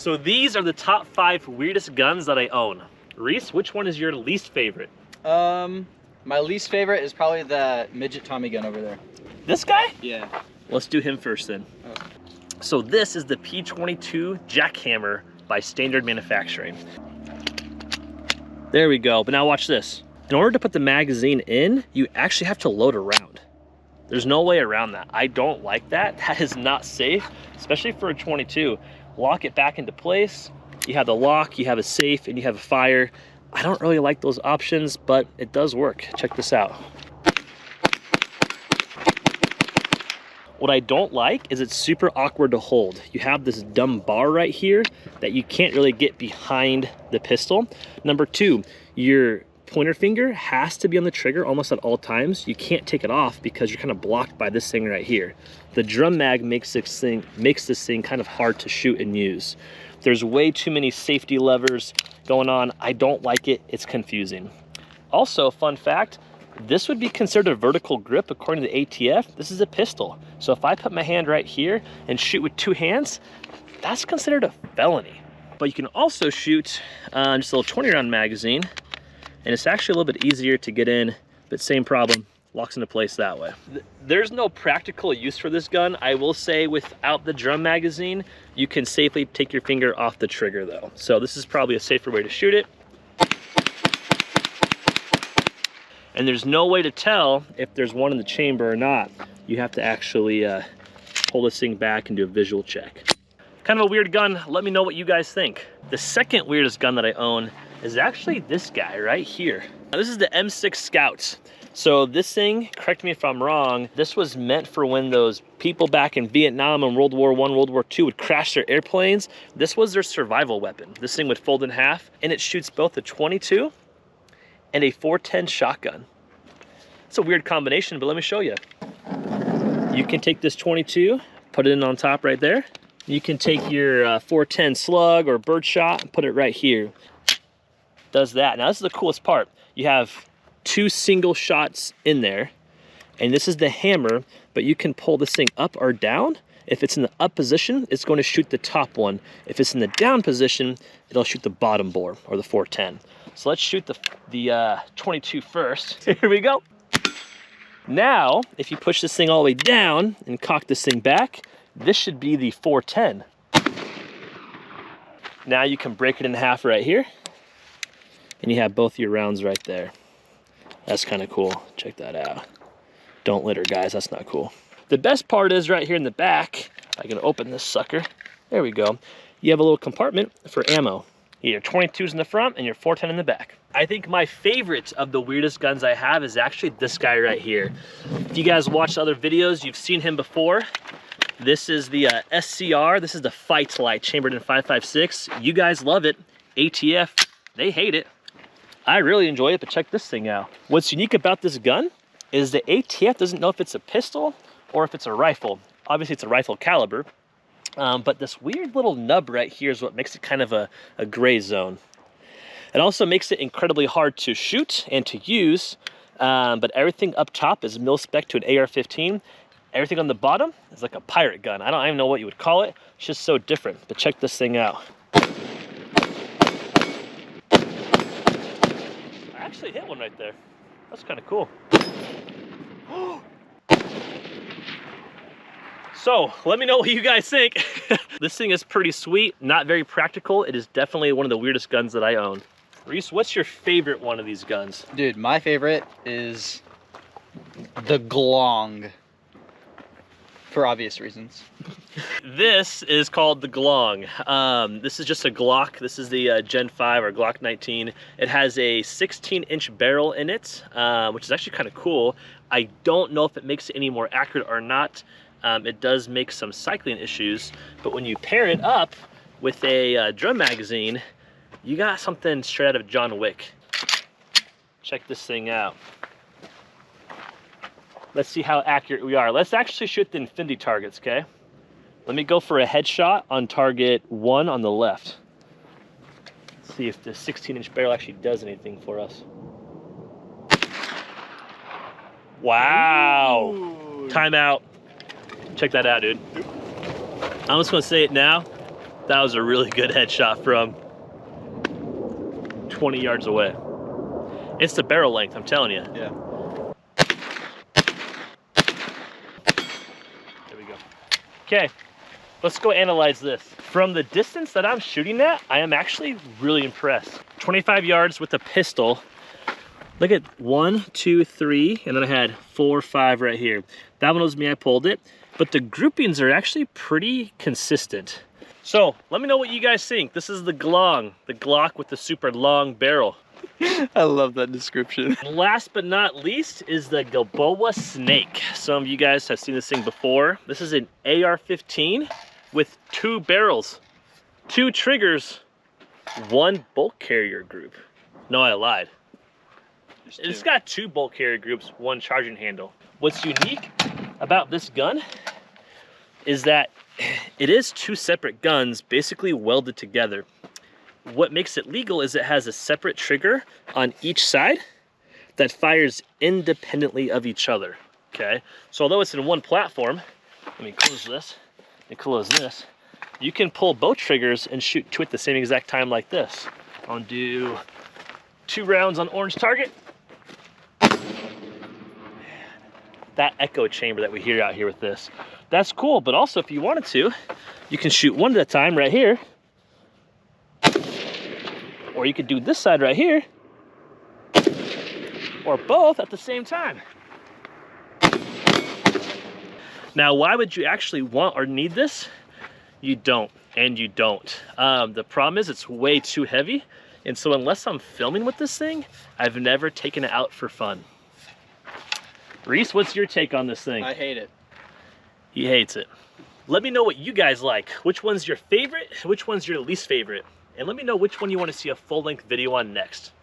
So these are the top 5 weirdest guns that I own. Reese, which one is your least favorite? My least favorite is probably the midget Tommy gun over there. This guy? Yeah. Let's do him first then. Oh. So this is the P22 Jackhammer by Standard Manufacturing. There we go, but now watch this. In order to put the magazine in, you actually have to load a round. There's no way around that. I don't like that. That is not safe, especially for a 22. Lock it back into place. You have the lock, you have a safe, and you have a fire. I don't really like those options, but it does work. Check this out. What I don't like is it's super awkward to hold. You have this dumb bar right here that you can't really get behind the pistol. Number 2, your pointer finger has to be on the trigger almost at all times. You can't take it off because you're kind of blocked by this thing right here. The drum mag makes this thing kind of hard to shoot and use. There's way too many safety levers going on. I don't like it. It's confusing. Also, fun fact, this would be considered a vertical grip according to the ATF. This is a pistol. So if I put my hand right here and shoot with 2 hands, that's considered a felony. But you can also shoot just a little 20 round magazine, and it's actually a little bit easier to get in, but same problem, locks into place that way. There's no practical use for this gun. I will say without the drum magazine, you can safely take your finger off the trigger though. So this is probably a safer way to shoot it. And there's no way to tell if there's one in the chamber or not. You have to actually pull this thing back and do a visual check. Kind of a weird gun. Let me know what you guys think. The second weirdest gun that I own is actually this guy right here. Now, this is the M6 Scout. So this thing, correct me if I'm wrong, this was meant for when those people back in Vietnam and World War I, World War II would crash their airplanes. This was their survival weapon. This thing would fold in half, and it shoots both a 22 and a 410 shotgun. It's a weird combination, but let me show you. You can take this 22, put it in on top right there. You can take your 410 slug or birdshot and put it right here. Does that. Now this is the coolest part. You have 2 single shots in there, and this is the hammer, but you can pull this thing up or down. If it's in the up position, it's going to shoot the top one. If it's in the down position, it'll shoot the bottom bore, or the 410. So let's shoot the 22 first. Here we go. Now, if you push this thing all the way down and cock this thing back, this should be the 410. Now you can break it in half right here, and you have both your rounds right there. That's kind of cool. Check that out. Don't litter, guys. That's not cool. The best part is right here in the back, I can open this sucker. There we go. You have a little compartment for ammo. Your 22s in the front and your 410 in the back. I think my favorite of the weirdest guns I have is actually this guy right here. If you guys watched other videos, you've seen him before. This is the SCR. This is the Fight Light chambered in 5.56. You guys love it. ATF, they hate it. I really enjoy it, but check this thing out. What's unique about this gun is the ATF doesn't know if it's a pistol or if it's a rifle. Obviously it's a rifle caliber, but this weird little nub right here is what makes it kind of a gray zone. It also makes it incredibly hard to shoot and to use, but everything up top is mil-spec to an AR-15. Everything on the bottom is like a pirate gun. I don't even know what you would call it. It's just so different, but check this thing out. I actually hit one right there. That's kind of cool. So let me know what you guys think. This thing is pretty sweet, not very practical. It is definitely one of the weirdest guns that I own. Reese, what's your favorite one of these guns? Dude, my favorite is the Glong, for obvious reasons. This is called the Glong. This is just a Glock. This is the Gen 5 or Glock 19. It has a 16-inch barrel in it, which is actually kind of cool. I don't know if it makes it any more accurate or not. It does make some cycling issues, but when you pair it up with a drum magazine, you got something straight out of John Wick. Check this thing out. Let's see how accurate we are. Let's actually shoot the infinity targets, okay? Let me go for a headshot on target 1 on the left. Let's see if the 16-inch barrel actually does anything for us. Wow. Ooh. Time out. Check that out, dude. I'm just gonna say it now. That was a really good headshot from 20 yards away. It's the barrel length, I'm telling you. Yeah. There we go. Okay, let's go analyze this. From the distance that I'm shooting at, I am actually really impressed. 25 yards with a pistol. Look at 1, 2, 3, and then I had 4, 5 right here. That one was me, I pulled it. But the groupings are actually pretty consistent. So let me know what you guys think. This is the Glock with the super long barrel. I love that description. And last but not least is the Gaboa Snake. Some of you guys have seen this thing before. This is an AR-15 with 2 barrels, 2 triggers, 1 bolt carrier group. No, I lied. It's got 2 bolt carrier groups, 1 charging handle. What's unique about this gun is that it is 2 separate guns basically welded together. What makes it legal is it has a separate trigger on each side that fires independently of each other, okay? So although it's in one platform, let me close this and close this, you can pull both triggers and shoot 2 at the same exact time like this. I'll do 2 rounds on orange target. That echo chamber that we hear out here with this, that's cool, but also if you wanted to, you can shoot 1 at a time right here, or you could do this side right here, or both at the same time. Now, why would you actually want or need this? You don't, and you don't. The problem is it's way too heavy, and so unless I'm filming with this thing, I've never taken it out for fun. Reese, what's your take on this thing? I hate it. He hates it. Let me know what you guys like. Which one's your favorite? Which one's your least favorite? And let me know which one you want to see a full-length video on next.